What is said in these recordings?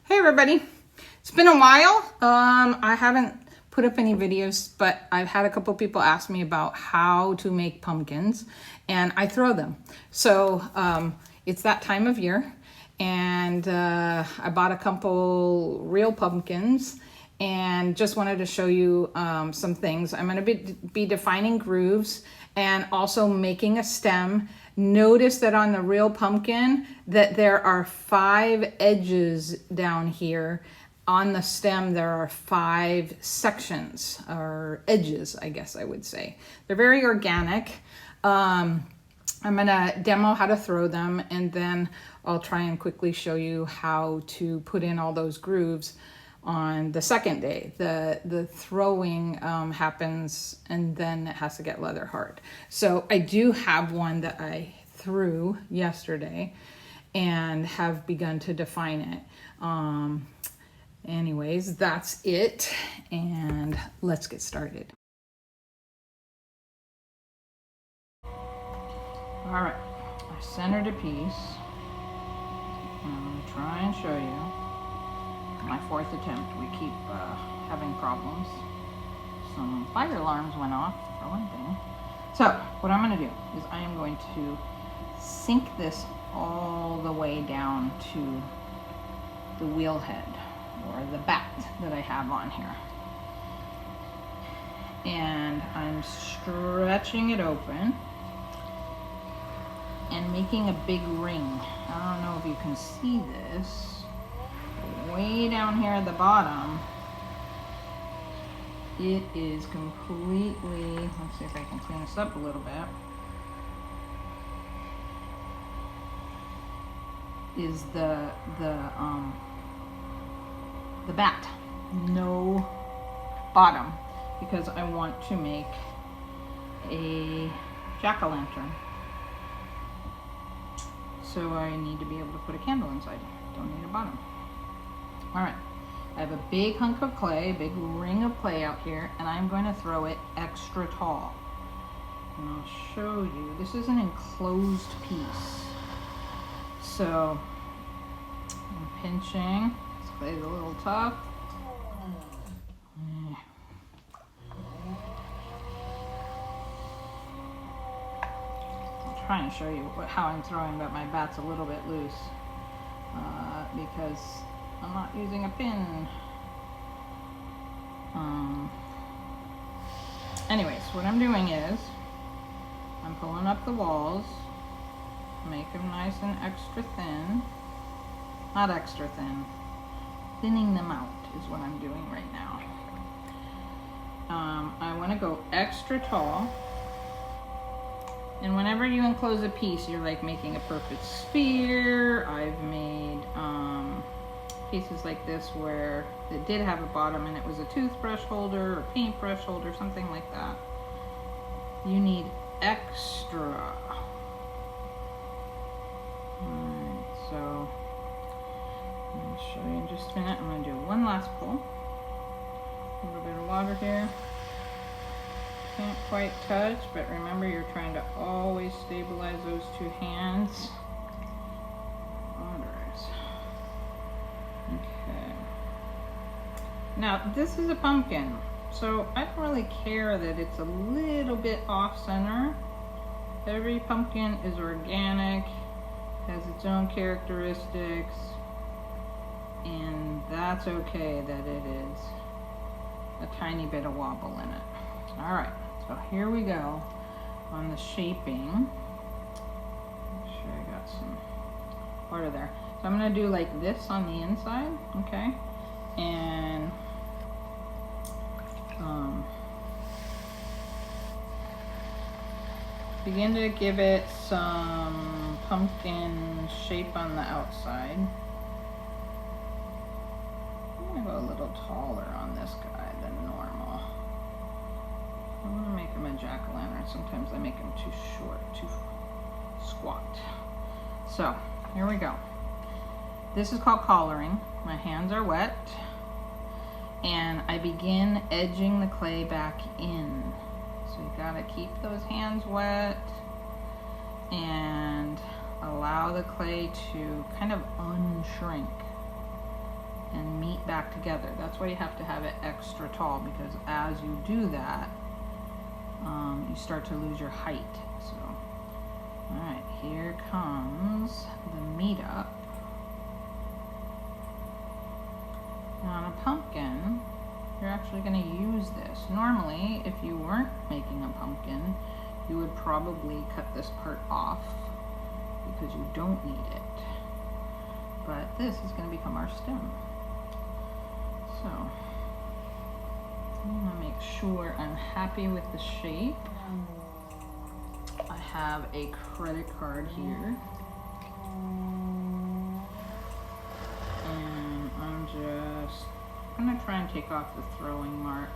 Hey everybody, it's been a while. I haven't put up any videos, but I've had a couple people ask me about how to make pumpkins, and I throw them. So it's that time of year, and I bought a couple real pumpkins and just wanted to show you some things. I'm going to be defining grooves and also making a stem. Notice that on the real pumpkin that there are 5 edges down here. On the stem there are 5 sections, or edges, I guess I would say. They're very organic. I'm gonna demo how to throw them, and then I'll try and quickly show you how to put in all those grooves on the second day. The throwing happens and then it has to get leather hard. So I do have one that I threw yesterday and have begun to define it. Anyways, that's it, and let's get started. All right, I centered a piece. I'm gonna try and show you. My 4th attempt. We keep having problems. Some fire alarms went off, for one thing. So what I'm going to do is I am going to sink this all the way down to the wheel head, or the bat that I have on here. And I'm stretching it open and making a big ring. I don't know if you can see this. Way down here at the bottom, it is completely, let's see if I can clean this up a little bit, is the bat. No bottom, because I want to make a jack-o'-lantern. So I need to be able to put a candle inside. Don't need a bottom. All right, I have a big hunk of clay, a big ring of clay out here, and I'm going to throw it extra tall. And I'll show you, this is an enclosed piece. So I'm pinching, this clay's a little tough. I'll try and show you how I'm throwing, but my bat's a little bit loose because I'm not using a pin. Anyways, what I'm doing is I'm pulling up the walls, make them nice and extra thin. Not extra thin, thinning them out is what I'm doing right now. I want to go extra tall. And whenever you enclose a piece, you're like making a perfect sphere. I've made pieces like this where it did have a bottom and it was a toothbrush holder or paintbrush holder, something like that. You need extra. Alright, so I'm going to show you in just a minute. I'm going to do one last pull. A little bit of water here. Can't quite touch, but remember you're trying to always stabilize those 2 hands. Okay. Now this is a pumpkin, so I don't really care that it's a little bit off center. Every pumpkin is organic, has its own characteristics, and that's okay that it is a tiny bit of wobble in it. All right, so here we go on the shaping. Make sure I got some water there. So I'm going to do like this on the inside, okay? And begin to give it some pumpkin shape on the outside. I'm going to go a little taller on this guy than normal. I want to make him a jack-o'-lantern. Sometimes I make him too short, too squat. So here we go. This is called collaring. My hands are wet, and I begin edging the clay back in. So you gotta keep those hands wet and allow the clay to kind of unshrink. and meet back together. That's why you have to have it extra tall, because as you do that, you start to lose your height. So, all right, here comes the meetup. Now on a pumpkin, you're actually going to use this. Normally, if you weren't making a pumpkin, you would probably cut this part off because you don't need it. But this is going to become our stem. So, I'm going to make sure I'm happy with the shape. I have a credit card here. And I'm going to try and take off the throwing marks.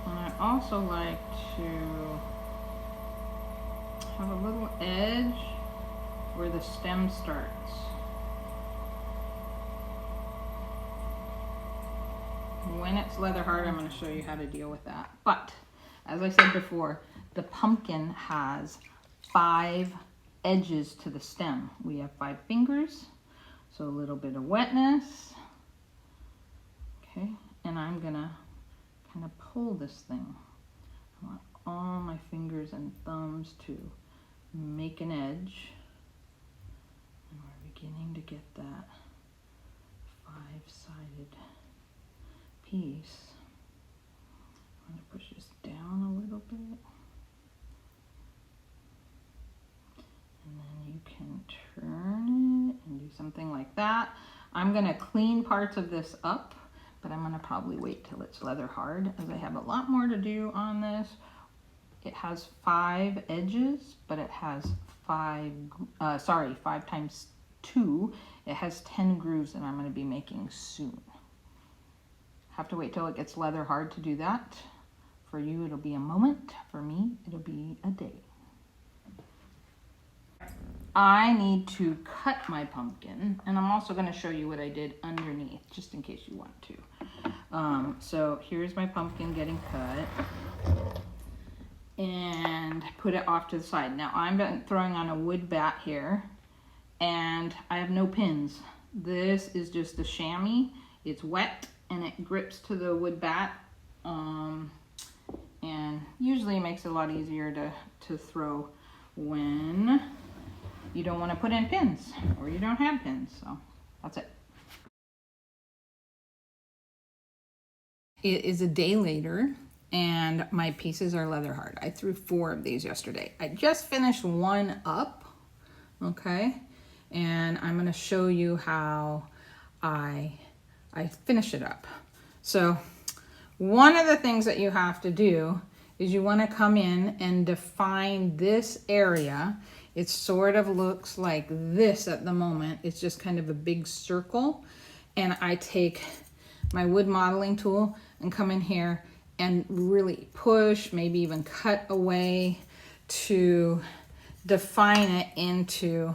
And I also like to have a little edge where the stem starts. When it's leather hard, I'm going to show you how to deal with that. But as I said before, the pumpkin has 5 edges to the stem. We have 5 fingers, so a little bit of wetness. Okay, and I'm going to kind of pull this thing. I want all my fingers and thumbs to make an edge. And we're beginning to get that 5-sided piece. I'm going to push this down a little bit. And then you can turn it and do something like that. I'm going to clean parts of this up, but I'm going to probably wait till it's leather hard, as I have a lot more to do on this. It has 5 edges, but it has 5 times 2. It has 10 grooves that I'm going to be making soon. Have to wait till it gets leather hard to do that. For you, it'll be a moment. For me, it'll be a day. I need to cut my pumpkin, and I'm also going to show you what I did underneath, just in case you want to. So here's my pumpkin getting cut, and put it off to the side. Now I'm throwing on a wood bat here, and I have no pins. This is just a chamois. It's wet and it grips to the wood bat, and usually it makes it a lot easier to throw when you don't want to put in pins or you don't have pins. So that's it. It is a day later and my pieces are leather hard. I threw 4 of these yesterday. I just finished one up, okay? And I'm gonna show you how I finish it up. So one of the things that you have to do is you want to come in and define this area. It sort of looks like this at the moment. It's just kind of a big circle. And I take my wood modeling tool and come in here and really push, maybe even cut away to define it into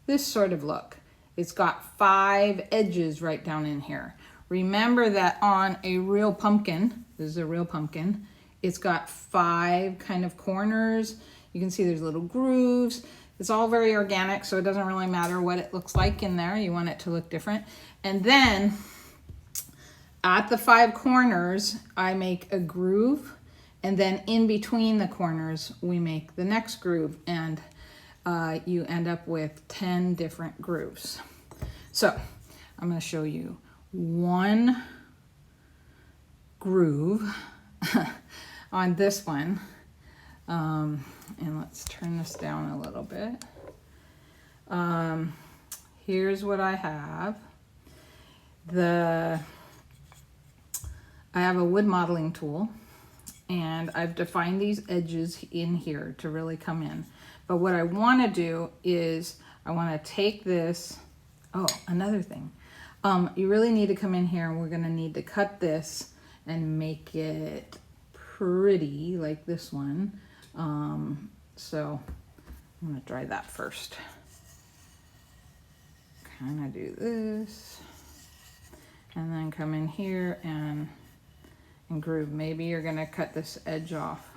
this sort of look. It's got 5 edges right down in here. Remember that on a real pumpkin, this is a real pumpkin, it's got 5 kind of corners. You can see there's little grooves. It's all very organic, so it doesn't really matter what it looks like in there. You want it to look different. And then at the 5 corners, I make a groove, and then in between the corners, we make the next groove, and you end up with 10 different grooves. So I'm going to show you one groove on this one. And let's turn this down a little bit. Here's what I have. I have a wood modeling tool, and I've defined these edges in here to really come in. But what I want to do is I want to take this. Oh, another thing. You really need to come in here, and we're going to need to cut this and make it pretty like this one. So I'm going to try that first. Kind of do this, and then come in here and groove. Maybe you're going to cut this edge off.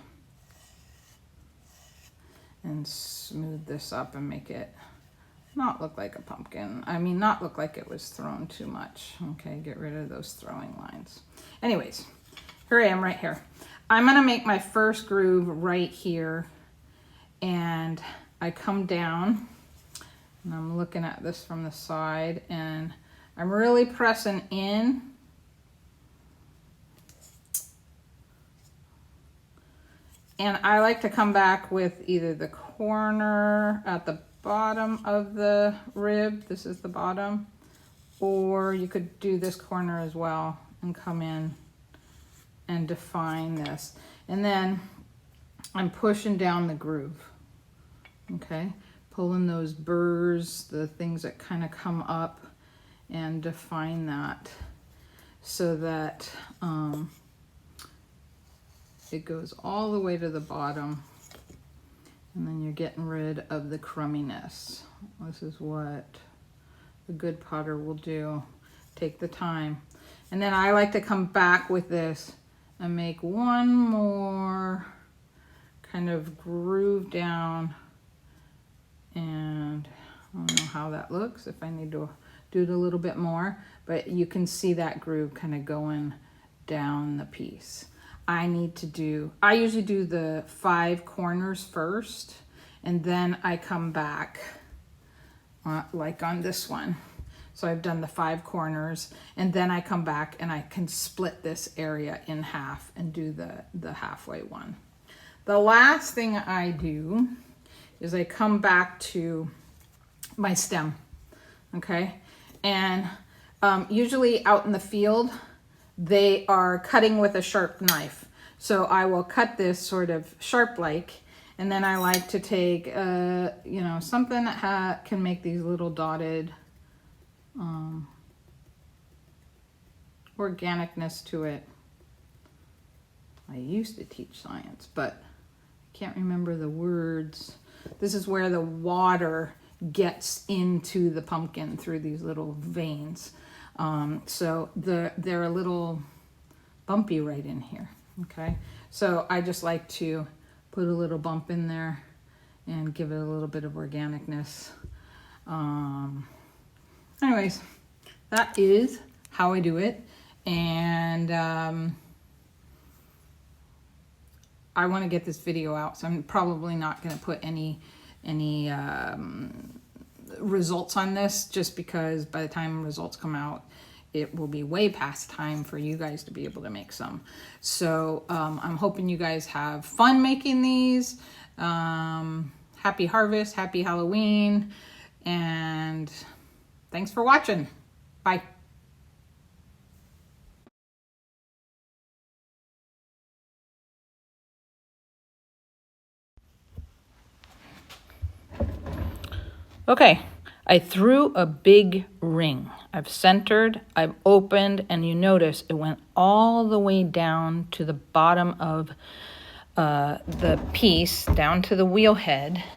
and smooth this up and make it not look like a pumpkin. I mean, not look like it was thrown too much. Okay, get rid of those throwing lines. Anyways, here I am right here. I'm gonna make my first groove right here, and I come down and I'm looking at this from the side, and I'm really pressing in. And I like to come back with either the corner at the bottom of the rib, this is the bottom, or you could do this corner as well and come in and define this. And then I'm pushing down the groove, okay? Pulling those burrs, the things that kind of come up, and define that so that it goes all the way to the bottom, and then you're getting rid of the crumminess. This is what a good potter will do. Take the time. And then I like to come back with this and make one more kind of groove down. And I don't know how that looks, if I need to do it a little bit more, but you can see that groove kind of going down the piece. I usually do the 5 corners first, and then I come back like on this one. So I've done the 5 corners, and then I come back and I can split this area in half and do the halfway one. The last thing I do is I come back to my stem, okay? And usually out in the field, they are cutting with a sharp knife. So I will cut this sort of sharp-like, and then I like to take, you know, something that can make these little dotted organicness to it. I used to teach science, but I can't remember the words. This is where the water gets into the pumpkin through these little veins. So they're a little bumpy right in here, okay? So I just like to put a little bump in there and give it a little bit of organicness. Anyways, that is how I do it. And I want to get this video out, so I'm probably not going to put any results on this, just because by the time results come out, it will be way past time for you guys to be able to make some. So I'm hoping you guys have fun making these. Happy harvest, happy Halloween, and thanks for watching. Bye. Okay, I threw a big ring. I've centered, I've opened, and you notice it went all the way down to the bottom of the piece, down to the wheel head.